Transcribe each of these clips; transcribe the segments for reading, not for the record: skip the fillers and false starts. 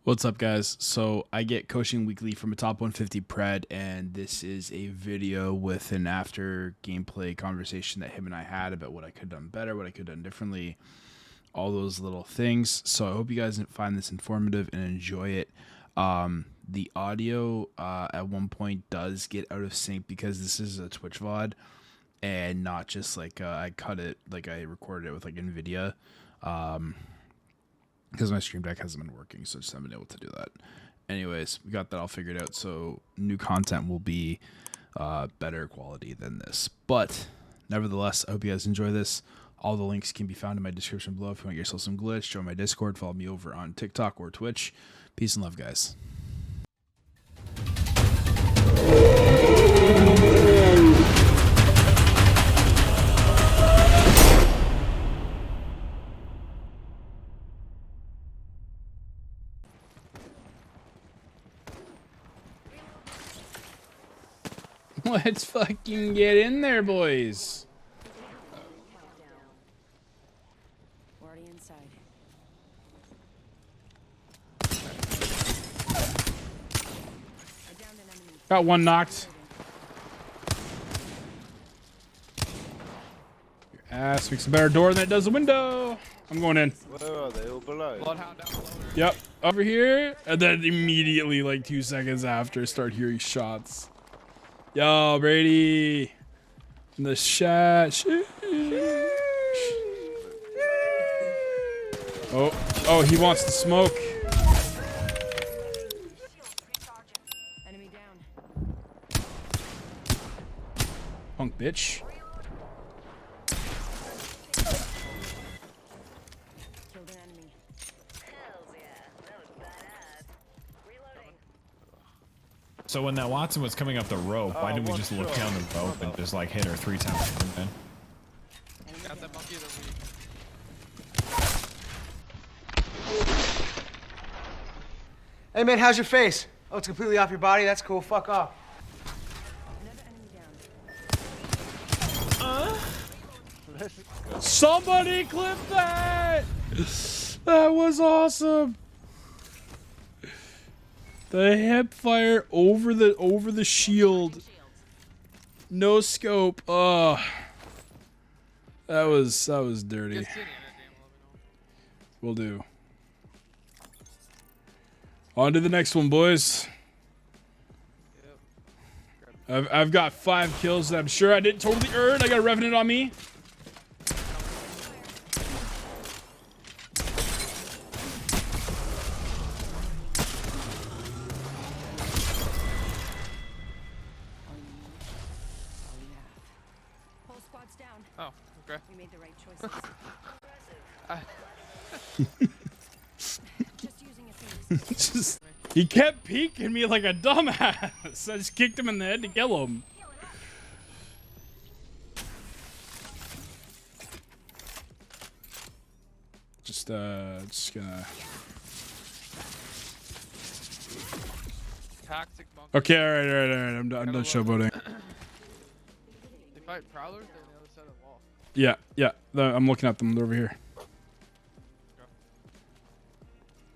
What's up, guys? So I get coaching weekly from a top 150 pred, and this is a video with an after gameplay conversation that him and I had about what I could have done better, what I could have done differently, all those little things. So I hope you guys find this informative and enjoy it. The audio at one point does get out of sync because this is a Twitch VOD and not just like I cut it, like I recorded it with like NVIDIA. Because my stream deck hasn't been working, so just haven't been able to do that. Anyways, we got that all figured out, so new content will be better quality than this. But nevertheless, I hope you guys enjoy this. All the links can be found in my description below. If you want to get yourself some glitch, join my Discord, follow me over on TikTok or Twitch. Peace and love, guys. Let's fucking get in there, boys. We're already inside. Got one knocked. Your ass makes a better door than it does a window. I'm going in. Where are they? All below? Bloodhound down below. Yep, over here. And then immediately, like 2 seconds after, start hearing shots. Yo, Brady. In the chat. Oh, he wants to smoke. Enemy down. Punk bitch. Killed an enemy. So when that Watson was coming up the rope, why didn't we just look down the rope and just like hit her 3 times? Then? Got that monkey of the week. Hey man, how's your face? Oh, it's completely off your body? That's cool. Fuck off. Another enemy down. Somebody clip that! That was awesome. The hip fire over the shield. No scope. Oh. That was dirty. Will do. On to the next one, boys. I've got 5 kills that I'm sure I didn't totally earn. I got a Revenant on me. Whole squad's down. Oh, okay. We made the right choices. Just using a few. He kept peeking me like a dumbass. I just kicked him in the head to kill him. Just gonna. Toxic monkey. Okay, all right. I'm done showboating. They fight prowlers. They're on the other side of the wall. Yeah. I'm looking at them. They're over here.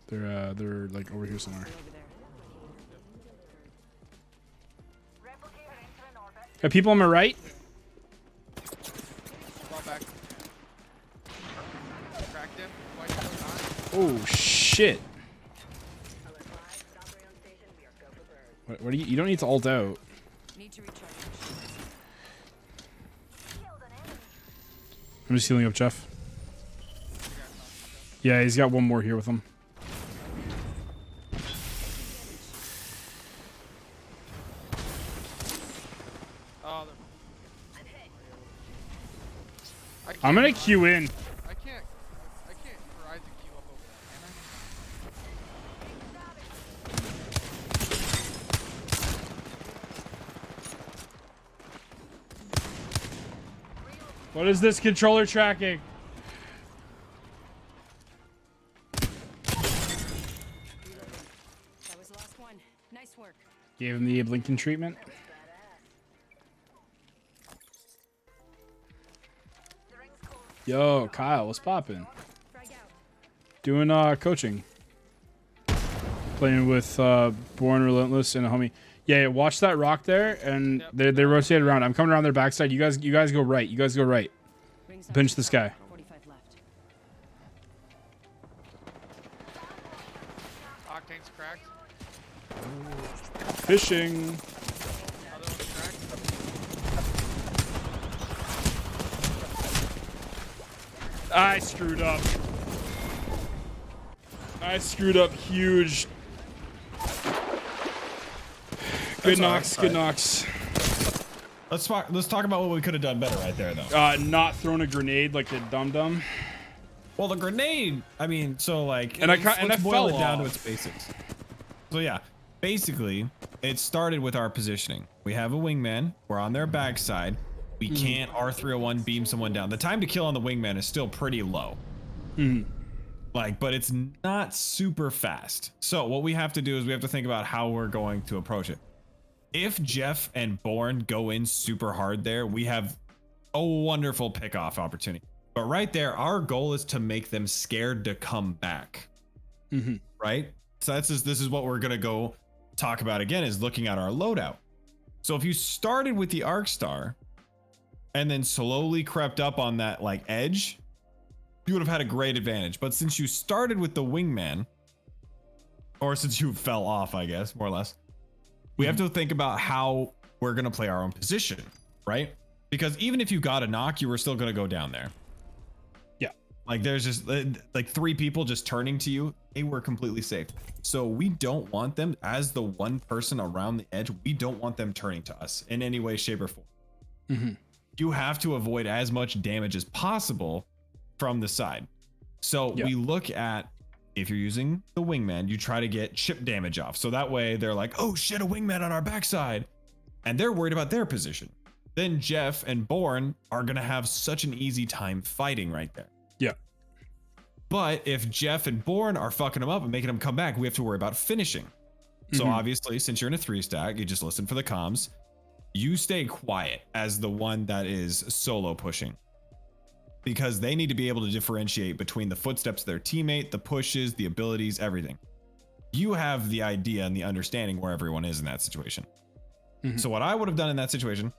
They're like over here somewhere. Over there. Got people on my right. Fall back. Cracked him. White shield on. Oh shit. What do you don't need to ult out. Need to recharge. I'm just healing up Jeff. Yeah, he's got one more here with him. Oh, I'm gonna queue in. I can't Horizon queue up over there, What is this controller tracking? That was the last one. Nice work. Gave him the Blinken treatment. Yo, Kyle, what's poppin'? Frag out. Doing coaching. Playing with Born Relentless and a homie. Yeah, watch that rock there, and Yep. they rotate around. I'm coming around their backside. You guys go right. You guys go right. Rings Pinch out. this guy. 45 left. Octane's cracked. Fishing. Other one's cracked. I screwed up. I screwed up huge. Good knocks. Good knocks. Let's talk about what we could have done better right there, though. Not throwing a grenade like a dum-dum. Well, the grenade, I mean, so like, And I let's boil fell it down to off. its basics. So yeah, basically, it started with our positioning. We have a wingman. We're on their backside. We can't R301 beam someone down. The time to kill on the wingman is still pretty low. Like, but it's not super fast. So what we have to do is we have to think about how we're going to approach it. If Jeff and Bourne go in super hard there, we have a wonderful pick-off opportunity. But right there, our goal is to make them scared to come back. Right? So this is what we're going to go talk about again, is looking at our loadout. So if you started with the Arc Star and then slowly crept up on that like edge, you would have had a great advantage. But since you started with the wingman, or since you fell off, I guess, more or less, we have to think about how we're going to play our own position, right? Because even if you got a knock, you were still going to go down there. Yeah. Like there's just like 3 people just turning to you. They were completely safe. So we don't want them, as the one person around the edge, we don't want them turning to us in any way, shape, or form. You have to avoid as much damage as possible from the side. So we look at, if you're using the wingman, you try to get chip damage off. So that way they're like, oh shit, a wingman on our backside. And they're worried about their position. Then Jeff and Bourne are going to have such an easy time fighting right there. Yeah. But if Jeff and Bourne are fucking them up and making them come back, we have to worry about finishing. So obviously, since you're in a 3-stack, you just listen for the comms. You stay quiet as the one that is solo pushing, because they need to be able to differentiate between the footsteps of their teammate, the pushes, the abilities, everything. You have the idea and the understanding where everyone is in that situation. So what I would have done in that situation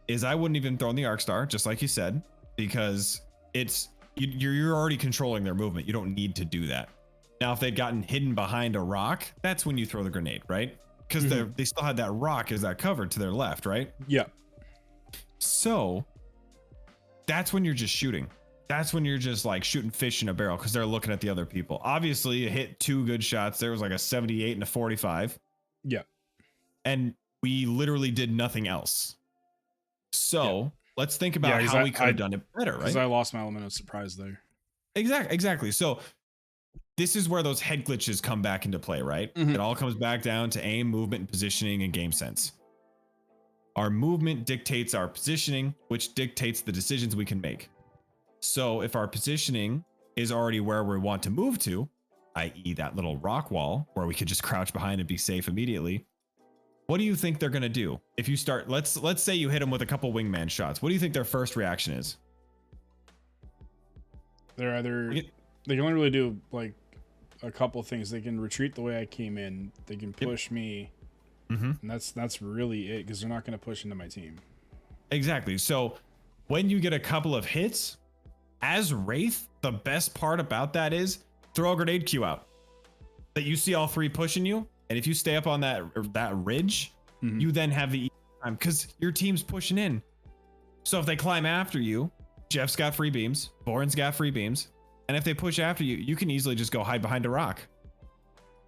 is I wouldn't even throw in the Arc Star, just like you said, because it's you're already controlling their movement. You don't need to do that. Now, if they'd gotten hidden behind a rock, that's when you throw the grenade, right? Because they still had that rock as that cover to their left, right? Yeah. So that's when you're just shooting. That's when you're just like shooting fish in a barrel, because they're looking at the other people. Obviously, you hit 2 good shots. There was like a 78 and a 45. Yeah. And we literally did nothing else. So let's think about how we could have done it better, right? Because I lost my element of surprise there. Exactly. So this is where those head glitches come back into play, right? It all comes back down to aim, movement, and positioning and game sense. Our movement dictates our positioning, which dictates the decisions we can make. So if our positioning is already where we want to move to, i.e. that little rock wall where we could just crouch behind and be safe immediately, what do you think they're going to do? If you start, let's say you hit them with a couple wingman shots. What do you think their first reaction is? They're either, they can only really do like a couple things. They can retreat the way I came in. They can push me. And that's really it, because they're not going to push into my team. Exactly. So when you get a couple of hits as Wraith, the best part about that is throw a grenade queue out that you see all 3 pushing you. And if you stay up on that ridge, you then have the time, because your team's pushing in. So if they climb after you, Jeff's got free beams, Bourne's got free beams. And if they push after you, you can easily just go hide behind a rock.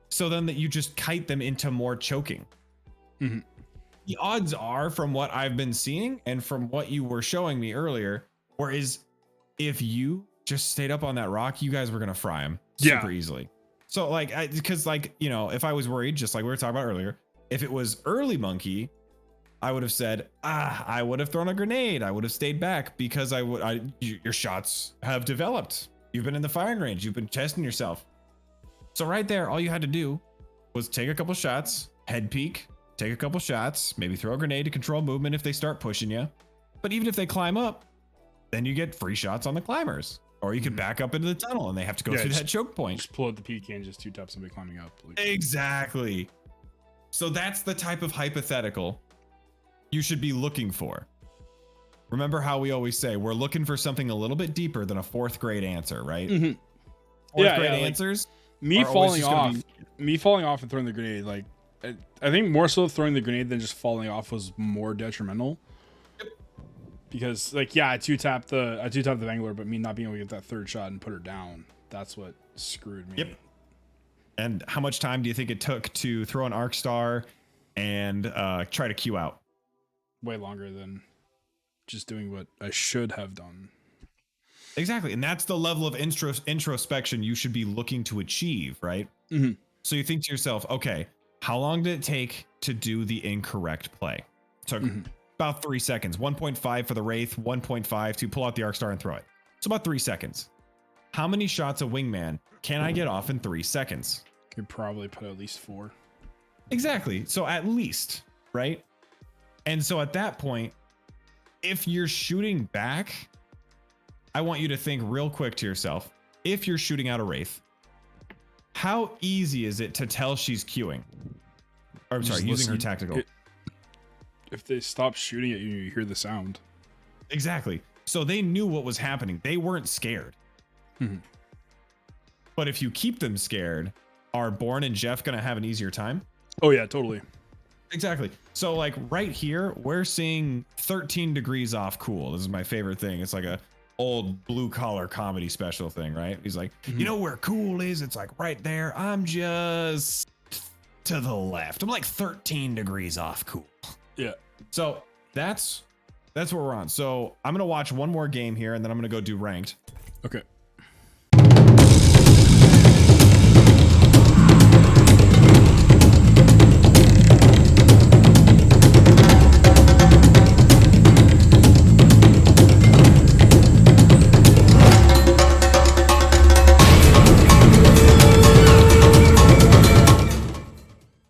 So then that you just kite them into more choking. The odds are, from what I've been seeing and from what you were showing me earlier, whereas if you just stayed up on that rock, you guys were going to fry them super easily. So like, because like, you know, if I was worried, just like we were talking about earlier, if it was early monkey, I would have said, I would have thrown a grenade. I would have stayed back, because your shots have developed. You've been in the firing range. You've been testing yourself. So right there, all you had to do was take a couple shots, head peek, take a couple shots, maybe throw a grenade to control movement if they start pushing you. But even if they climb up, then you get free shots on the climbers. Or you could back up into the tunnel and they have to go through that choke point. Just pull out the PK and just 2-tap somebody climbing up. Like. Exactly. So that's the type of hypothetical you should be looking for. Remember how we always say we're looking for something a little bit deeper than a 4th grade answer, right? Mm-hmm. Fourth grade answers. Me falling off and throwing the grenade, like I think more so throwing the grenade than just falling off was more detrimental. Because like I 2-tapped the Vangler, but me not being able to get that 3rd shot and put her down, that's what screwed me. Yep. And how much time do you think it took to throw an arc star and try to queue out? Way longer than just doing what I should have done. Exactly. And that's the level of introspection you should be looking to achieve, right? Mm-hmm. So you think to yourself, okay, how long did it take to do the incorrect play? Took about 3 seconds. 1.5 for the Wraith, 1.5 to pull out the arc star and throw it. So about 3 seconds. How many shots of Wingman can I get off in 3 seconds? Could probably put at least 4. Exactly. So at least, right? And so at that point, if you're shooting back, I want you to think real quick to yourself. If you're shooting out a Wraith, how easy is it to tell she's queuing? Or I'm sorry, using her tactical. If they stop shooting at you, you hear the sound. Exactly. So they knew what was happening. They weren't scared. But if you keep them scared, are Born and Jeff going to have an easier time? Oh yeah, totally. Exactly. So like right here, we're seeing 13 degrees off cool. This is my favorite thing. It's like a old blue collar comedy special thing, right? He's like, you know where cool is? It's like right there. I'm just to the left. I'm like 13 degrees off cool. Yeah. So that's what we're on. So I'm going to watch one more game here and then I'm going to go do ranked. Okay.